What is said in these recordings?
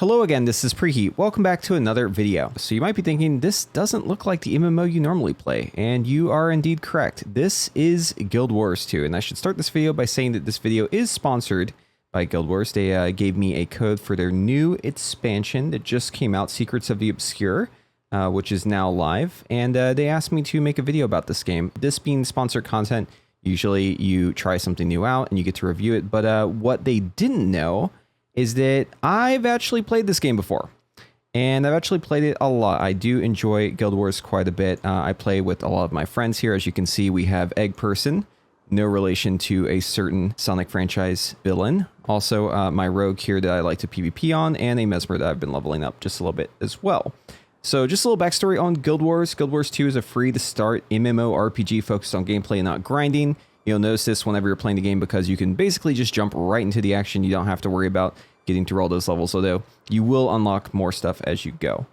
Hello again, this is Preheat. Welcome back to another video. So you might be thinking, this doesn't look like the MMO you normally play, and you are indeed correct. This is Guild Wars 2, and I should start this video by saying that this video is sponsored by Guild Wars. They gave me a code for their new expansion that just came out, Secrets of the Obscure, which is now live, and they asked me to make a video about this game. This being sponsored content, usually you try something new out and you get to review it, but what they didn't know is that I've actually played this game before, and I've actually played it a lot. I do enjoy Guild Wars quite a bit. I play with a lot of my friends here. As you can see, we have Egg Person, no relation to a certain Sonic franchise villain. Also, my rogue here that I like to PvP on, and a Mesmer that I've been leveling up just a little bit as well. So just a little backstory on Guild Wars. Guild Wars 2 is a free-to-start MMORPG focused on gameplay and not grinding. You'll notice this whenever you're playing the game because you can basically just jump right into the action. You don't have to worry about getting through all those levels, although you will unlock more stuff as you go.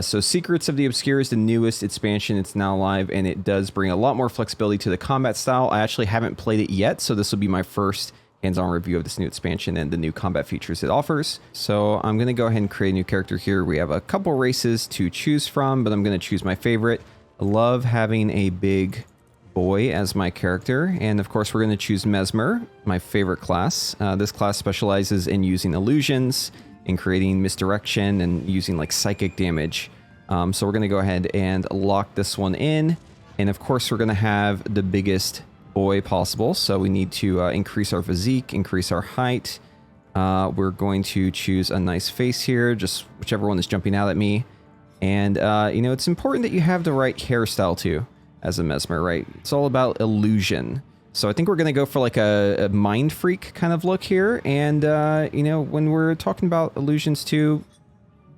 So Secrets of the Obscure is the newest expansion. It's now live, and it does bring a lot more flexibility to the combat style. I actually haven't played it yet, so this will be my first hands-on review of this new expansion and the new combat features it offers. So I'm going to go ahead and create a new character here. We have a couple races to choose from, but I'm going to choose my favorite. I love having a big boy as my character, and of course we're going to choose Mesmer, my favorite class. This class specializes in using illusions, in creating misdirection, and using like psychic damage. So we're going to go ahead and lock this one in, and of course we're going to have the biggest boy possible, so we need to increase our physique, increase our height. We're going to choose a nice face here, just whichever one is jumping out at me, and you know, it's important that you have the right hairstyle too as a Mesmer, right? It's all about illusion. So I think we're going to go for like a mind freak kind of look here. And, you know, when we're talking about illusions too,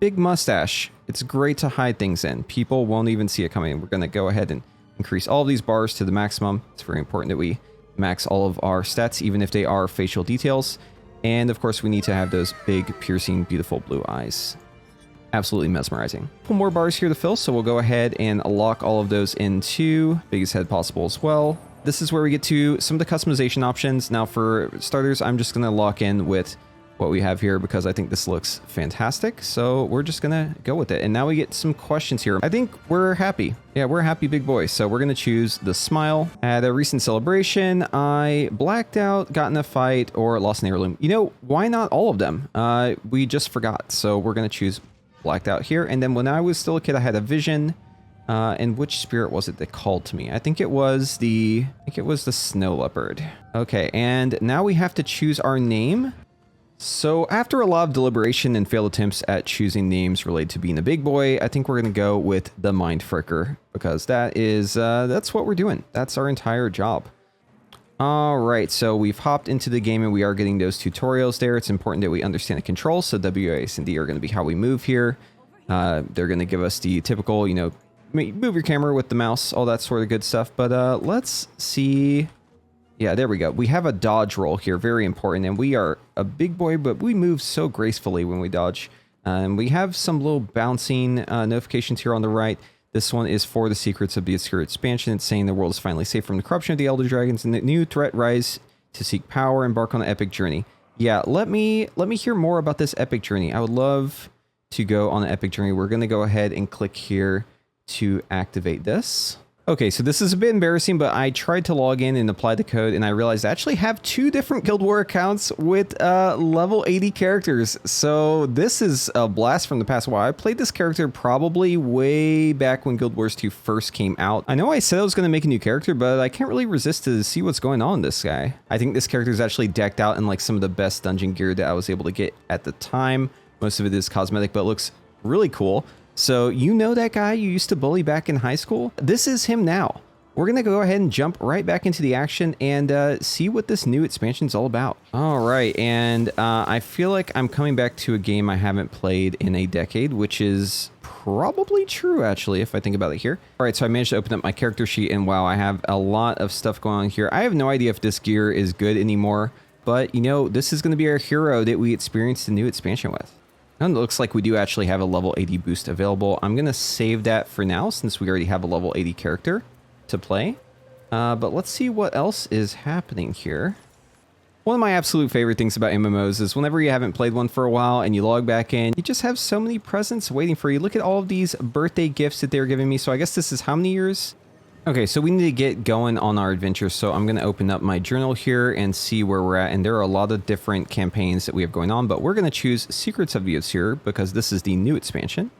big mustache. It's great to hide things in. People won't even see it coming. We're going to go ahead and increase all of these bars to the maximum. It's very important that we max all of our stats, even if they are facial details. And of course, we need to have those big, piercing, beautiful blue eyes. Absolutely mesmerizing. A couple more bars here to fill, so we'll go ahead and lock all of those into biggest head possible as well. This is where we get to some of the customization options. Now for starters, I'm just going to lock in with what we have here because I think this looks fantastic. So we're just going to go with it. And now we get some questions here. I think we're happy. Yeah, we're happy big boys. So we're going to choose the smile. At a recent celebration, I blacked out, got in a fight, or lost an heirloom. You know, why not all of them? We just forgot. So we're going to choose blacked out here. And then when I was still a kid, I had a vision. And which spirit was it that called to me? I think it was the snow leopard. Okay, and now we have to choose our name. So after a lot of deliberation and failed attempts at choosing names related to being a big boy, I think we're gonna go with the Mind Fricker because that is that's what we're doing. That's our entire job. All right, so we've hopped into the game and we are getting those tutorials there. It's important that we understand the controls. So W, A, and D are going to be how we move here. They're going to give us the typical, you know, move your camera with the mouse, all that sort of good stuff. But let's see. Yeah, there we go. We have a dodge roll here, very important. And we are a big boy, but we move so gracefully when we dodge. And we have some little bouncing notifications here on the right. This one is for the Secrets of the Obscure expansion. It's saying the world is finally safe from the corruption of the Elder Dragons and the new threat rise to seek power, embark on an epic journey. Yeah, let me hear more about this epic journey. I would love to go on an epic journey. We're going to go ahead and click here to activate this. Okay, so this is a bit embarrassing, but I tried to log in and apply the code, and I realized I actually have two different Guild War accounts with level 80 characters. So this is a blast from the past. Wow, I played this character probably way back when Guild Wars 2 first came out. I know I said I was going to make a new character, but I can't really resist to see what's going on with this guy. I think this character is actually decked out in like some of the best dungeon gear that I was able to get at the time. Most of it is cosmetic, but it looks really cool. So you know that guy you used to bully back in high school? This is him now. We're going to go ahead and jump right back into the action and see what this new expansion is all about. All right, and I feel like I'm coming back to a game I haven't played in a decade, which is probably true, actually, if I think about it here. All right, so I managed to open up my character sheet, and wow, I have a lot of stuff going on here. I have no idea if this gear is good anymore, but, you know, this is going to be our hero that we experienced the new expansion with. And it looks like we do actually have a level 80 boost available. I'm going to save that for now since we already have a level 80 character to play. But let's see what else is happening here. One of my absolute favorite things about MMOs is whenever you haven't played one for a while and you log back in, you just have so many presents waiting for you. Look at all of these birthday gifts that they're giving me. So I guess this is how many years? Okay, so we need to get going on our adventure. So I'm going to open up my journal here and see where we're at. And there are a lot of different campaigns that we have going on, but we're going to choose Secrets of Ysir because this is the new expansion.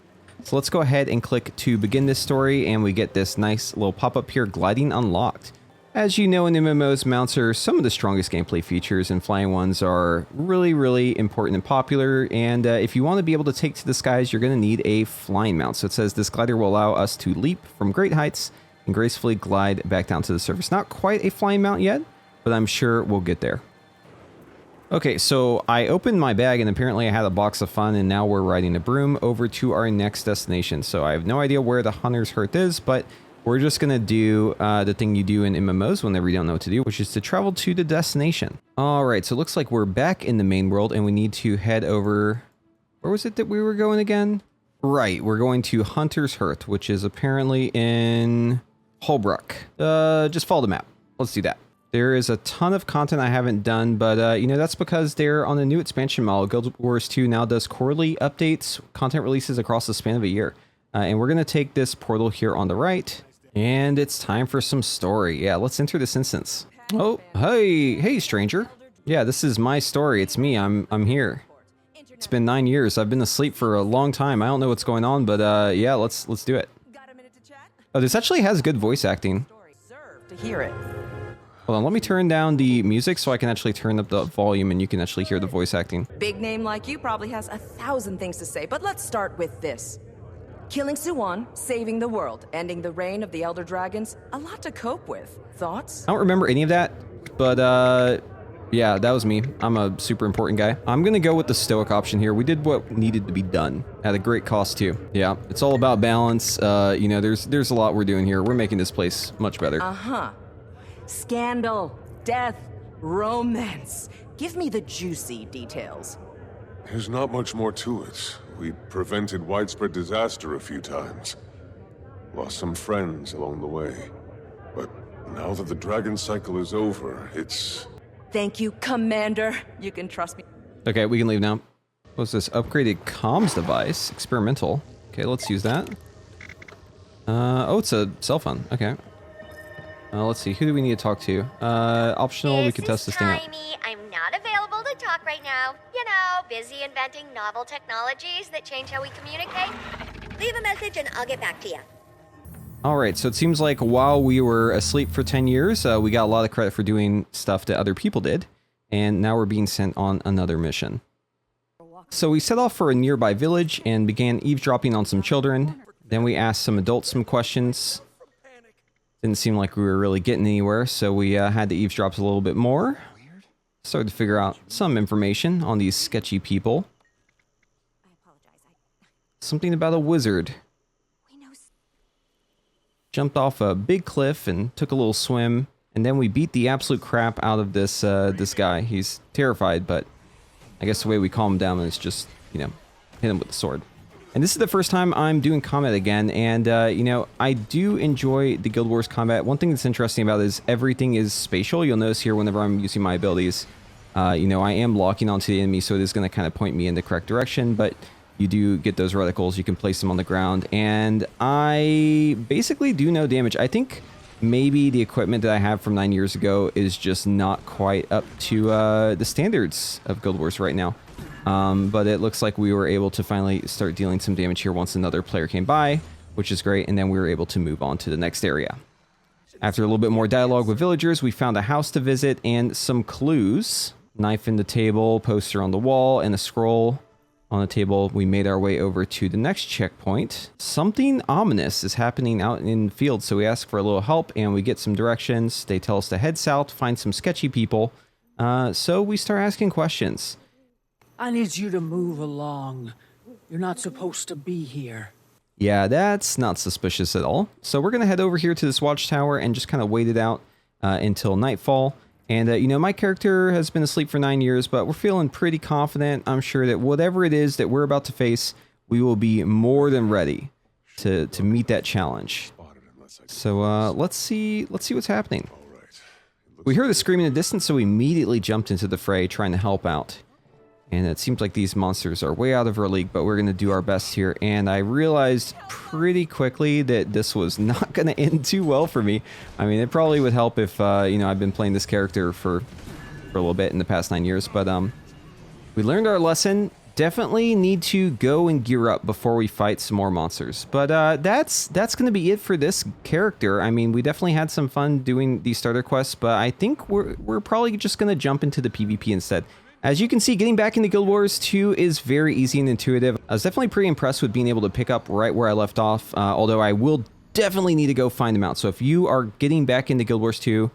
So let's go ahead and click to begin this story, and we get this nice little pop-up here, gliding unlocked. As you know, in MMOs, mounts are some of the strongest gameplay features, and flying ones are really, really important and popular. And if you want to be able to take to the skies, you're going to need a flying mount. So it says this glider will allow us to leap from great heights and gracefully glide back down to the surface. Not quite a flying mount yet, but I'm sure we'll get there. Okay, so I opened my bag and apparently I had a box of fun, and now we're riding a broom over to our next destination. So I have no idea where the Hunter's Hearth is, but we're just going to do the thing you do in MMOs whenever you don't know what to do, which is to travel to the destination. All right, so it looks like we're back in the main world and we need to head over... Where was it that we were going again? Right, we're going to Hunter's Hearth, which is apparently in Holbrook. Just follow the map. Let's do that. There is a ton of content I haven't done, but you know, that's because they're on a new expansion model. Guild Wars 2 now does quarterly updates, content releases across the span of a year. And we're going to take this portal here on the right, and it's time for some story. Yeah, let's enter this instance. Oh, hey, stranger. Yeah, this is my story. It's me. I'm here. It's been 9 years. I've been asleep for a long time. I don't know what's going on, but yeah, let's do it. Oh, this actually has good voice acting. To hear it. Hold on, let me turn down the music so I can actually turn up the volume and you can actually hear the voice acting. Big name like you probably has 1,000 things to say, but let's start with this. Killing Suwon, saving the world, ending the reign of the Elder Dragons, a lot to cope with. Thoughts? I don't remember any of that, but yeah, that was me. I'm a super important guy. I'm gonna go with the stoic option here. We did what needed to be done at a great cost too. Yeah, it's all about balance. You know, there's a lot we're doing here. We're making this place much better. Scandal, death, romance. Give me the juicy details. There's not much more to it. We prevented widespread disaster a few times. Lost some friends along the way. But now that the dragon cycle is over, it's... Thank you, Commander. You can trust me. Okay, we can leave now. What's this? Upgraded comms device. Experimental. Okay, let's use that. Oh, it's a cell phone. Okay. Let's see. Who do we need to talk to? Optional. We could test this thing out. I'm not available to talk right now. You know, busy inventing novel technologies that change how we communicate. Leave a message and I'll get back to you. All right. So it seems like while we were asleep for 10 years, we got a lot of credit for doing stuff that other people did. And now we're being sent on another mission. So we set off for a nearby village and began eavesdropping on some children. Then we asked some adults some questions. Didn't seem like we were really getting anywhere, so we had to eavesdrop a little bit more. Started to figure out some information on these sketchy people. Something about a wizard. Jumped off a big cliff and took a little swim, and then we beat the absolute crap out of this this guy. He's terrified, but I guess the way we calm him down is just, you know, hit him with the sword. And this is the first time I'm doing combat again, and, you know, I do enjoy the Guild Wars combat. One thing that's interesting about it is everything is spatial. You'll notice here whenever I'm using my abilities, you know, I am locking onto the enemy, so it is going to kind of point me in the correct direction, but you do get those reticles. You can place them on the ground, and I basically do no damage. I think maybe the equipment that I have from 9 years ago is just not quite up to the standards of Guild Wars right now. But it looks like we were able to finally start dealing some damage here once another player came by, which is great, and then we were able to move on to the next area. After a little bit more dialogue with villagers, we found a house to visit and some clues. Knife in the table, poster on the wall, and a scroll on the table. We made our way over to the next checkpoint. Something ominous is happening out in the field, so we ask for a little help, and we get some directions. They tell us to head south, find some sketchy people, so we start asking questions. I need you to move along. You're not supposed to be here. Yeah, that's not suspicious at all. So we're going to head over here to this watchtower and just kind of wait it out until nightfall. And, you know, my character has been asleep for 9 years, but we're feeling pretty confident. I'm sure that whatever it is that we're about to face, we will be more than ready to meet that challenge. So let's see what's happening. We heard a scream in the distance, so we immediately jumped into the fray, trying to help out. And it seems like these monsters are way out of our league, but we're going to do our best here. And I realized pretty quickly that this was not going to end too well for me. I mean, it probably would help if, you know, I've been playing this character for a little bit in the past 9 years. But we learned our lesson. Definitely need to go and gear up before we fight some more monsters. But that's going to be it for this character. I mean, we definitely had some fun doing these starter quests, but I think we're probably just going to jump into the PvP instead. As you can see, getting back into Guild Wars 2 is very easy and intuitive. I was definitely pretty impressed with being able to pick up right where I left off, although I will definitely need to go find them out. So if you are getting back into Guild Wars 2,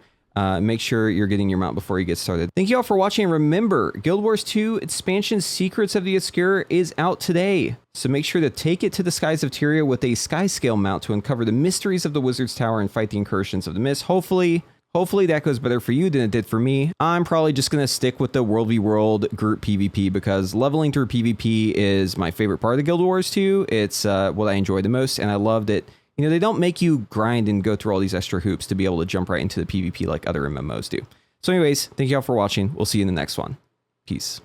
make sure you're getting your mount before you get started. Thank you all for watching. Remember, Guild Wars 2 expansion Secrets of the Obscure is out today. So make sure to take it to the skies of Tyria with a sky scale mount to uncover the mysteries of the Wizard's Tower and fight the incursions of the Mist. Hopefully that goes better for you than it did for me. I'm probably just going to stick with the World v World group PvP because leveling through PvP is my favorite part of Guild Wars 2. It's what I enjoy the most, and I loved it. You know, they don't make you grind and go through all these extra hoops to be able to jump right into the PvP like other MMOs do. So anyways, thank you all for watching. We'll see you in the next one. Peace.